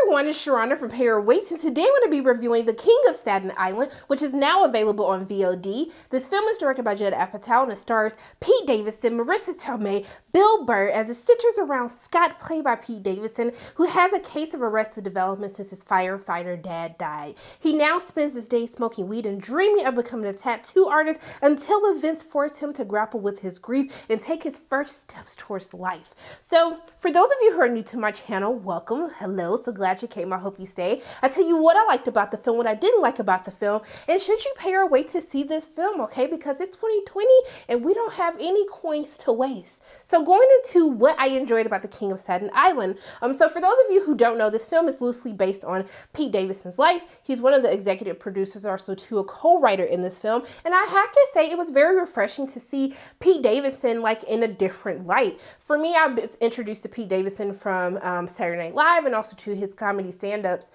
everyone, it's Sharana from Pay Your Weights, and today I'm going to be reviewing The King of Staten Island, which is now available on VOD. This film is directed by Judd Apatow and it stars Pete Davidson, Marissa Tomei, Bill Burr, as it centers around Scott, played by Pete Davidson, who has a case of arrested development since his firefighter dad died. He now spends his days smoking weed and dreaming of becoming a tattoo artist until events force him to grapple with his grief and take his first steps towards life. So, for those of you who are new to my channel, welcome. Hello, so glad you came. I hope you stay. I tell you what I liked about the film, what I didn't like about the film, and should you pay your way to see this film, okay? Because it's 2020 and we don't have any coins to waste. So going into what I enjoyed about The King of Staten Island. So for those of you who don't know, this film is loosely based on Pete Davidson's life. He's one of the executive producers, also a co-writer in this film. And I have to say, it was very refreshing to see Pete Davidson like in a different light. For me, I was introduced to Pete Davidson from Saturday Night Live and also to his comedy stand-ups.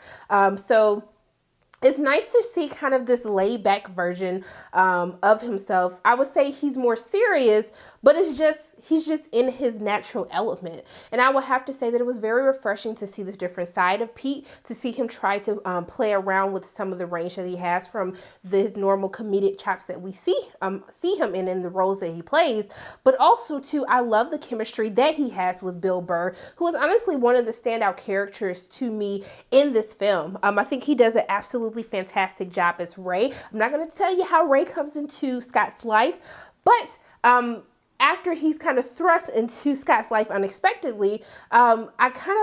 So it's nice to see kind of this laid-back version of himself. I would say he's more serious, but he's just in his natural element. And I would have to say that it was very refreshing to see this different side of Pete, to see him try to play around with some of the range that he has from his normal comedic chops that we see him in the roles that he plays. But also, too, I love the chemistry that he has with Bill Burr, who is honestly one of the standout characters to me in this film. I think he does an absolutely fantastic job as Ray. I'm not going to tell you how Ray comes into Scott's life, but after he's kind of thrust into Scott's life unexpectedly, I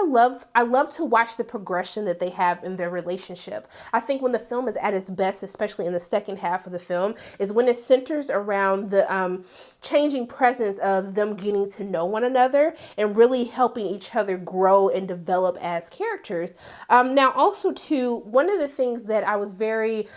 love to watch the progression that they have in their relationship. I think when the film is at its best, especially in the second half of the film, is when it centers around the changing presence of them getting to know one another and really helping each other grow and develop as characters. Now, also, too, one of the things that I was very,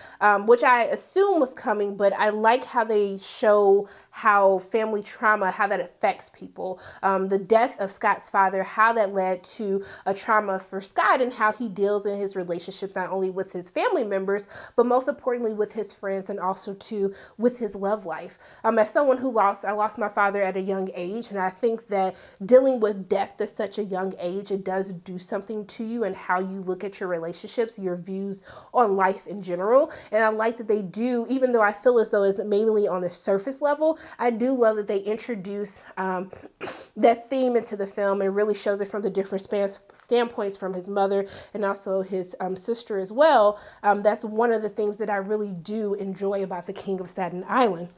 which I assume was coming, but I like how they show how family trauma, how that affects people. The death of Scott's father, how that led to a trauma for Scott and how he deals in his relationships, not only with his family members, but most importantly with his friends and also too with his love life. As someone who I lost my father at a young age, and I think that dealing with death at such a young age, it does do something to you and how you look at your relationships, your views on life in general. And I like that they do, even though I feel as though it's mainly on the surface level, I do love that they introduce that theme into the film and really shows it from the different standpoints from his mother and also his sister as well. That's one of the things that I really do enjoy about The King of Staten Island.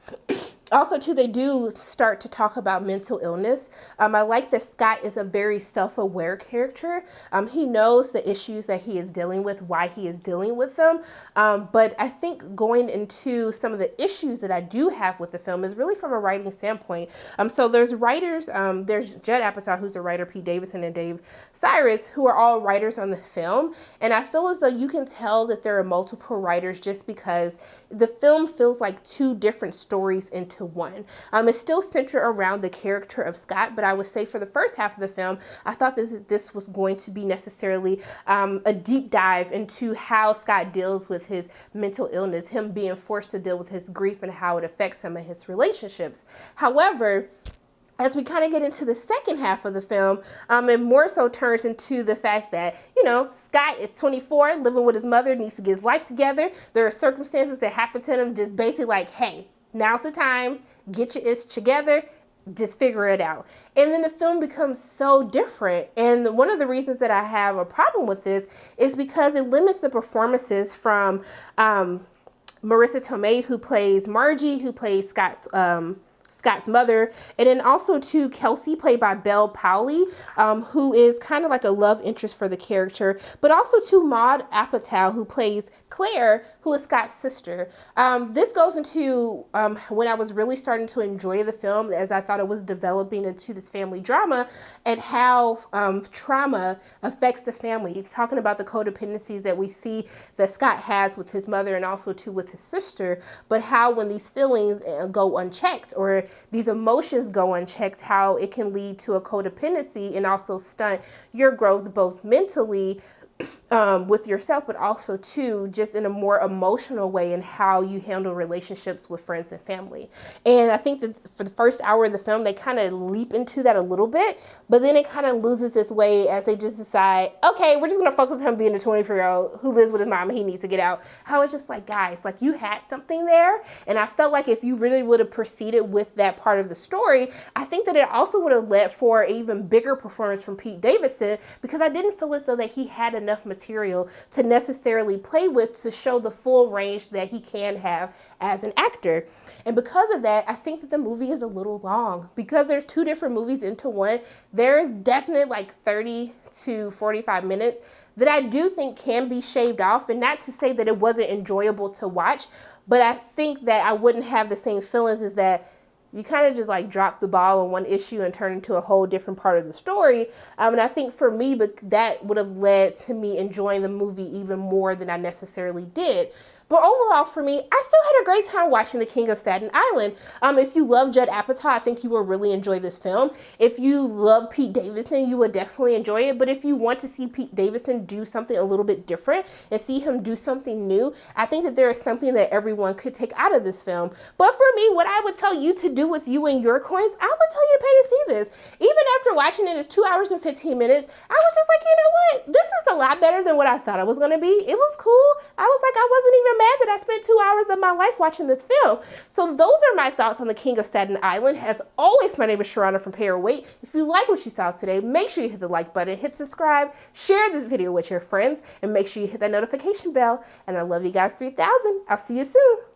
Also, too, they do start to talk about mental illness. I like that Scott is a very self-aware character. He knows the issues that he is dealing with, why he is dealing with them. But I think going into some of the issues that I do have with the film is really from a writing standpoint. So there's writers, there's Judd Apatow, who's a writer, Pete Davidson and Dave Cyrus, who are all writers on the film. And I feel as though you can tell that there are multiple writers just because the film feels like two different stories into one. It's still centered around the character of Scott, but I would say for the first half of the film, I thought this was going to be necessarily a deep dive into how Scott deals with his mental illness, him being forced to deal with his grief and how it affects him and his relationships. However, as we kind of get into the second half of the film, it more so turns into the fact that, Scott is 24, living with his mother, needs to get his life together. There are circumstances that happen to him just basically like, hey, now's the time, get your ish together, just figure it out. And then the film becomes so different. And one of the reasons that I have a problem with this is because it limits the performances from Marissa Tomei, who plays Margie, who plays Scott's mother, and then also to Kelsey, played by Belle Powley, who is kind of like a love interest for the character, but also to Maud Apatow, who plays Claire, who is Scott's sister. This goes into when I was really starting to enjoy the film, as I thought it was developing into this family drama and how trauma affects the family. It's talking about the codependencies that we see that Scott has with his mother and also too with his sister, but how when these feelings go unchecked or these emotions go unchecked, how it can lead to a codependency and also stunt your growth both mentally with yourself, but also too just in a more emotional way in how you handle relationships with friends and family. And I think that for the first hour of the film, they kind of leap into that a little bit, but then it kind of loses its way as they just decide, okay, we're just gonna focus on him being a 24-year-old who lives with his mom and he needs to get out. How it's just like, guys, like you had something there, and I felt like if you really would have proceeded with that part of the story, I think that it also would have led for an even bigger performance from Pete Davidson, because I didn't feel as though that he had enough material to necessarily play with to show the full range that he can have as an actor. And because of that, I think that the movie is a little long because there's two different movies into one. There's definitely like 30 to 45 minutes that I do think can be shaved off, and not to say that it wasn't enjoyable to watch, but I think that I wouldn't have the same feelings as that you kind of just like drop the ball on one issue and turn into a whole different part of the story. And I think for me, but that would have led to me enjoying the movie even more than I necessarily did. But overall, for me, I still had a great time watching The King of Staten Island. If you love Judd Apatow, I think you will really enjoy this film. If you love Pete Davidson, you would definitely enjoy it. But if you want to see Pete Davidson do something a little bit different and see him do something new, I think that there is something that everyone could take out of this film. But for me, what I would tell you to do with you and your coins, I would tell you to pay to see this. Even after watching it, it's 2 hours and 15 minutes. I was just like, you know what? This is a lot better than what I thought it was going to be. It was cool. I was like, I wasn't even mad that I spent 2 hours of my life watching this film. So those are my thoughts on The King of Staten Island. As always, my name is Sharana from Pay or Wait. If you like what you saw today, make sure you hit the like button, hit subscribe, share this video with your friends, and make sure you hit that notification bell. And I love you guys 3000. I'll see you soon.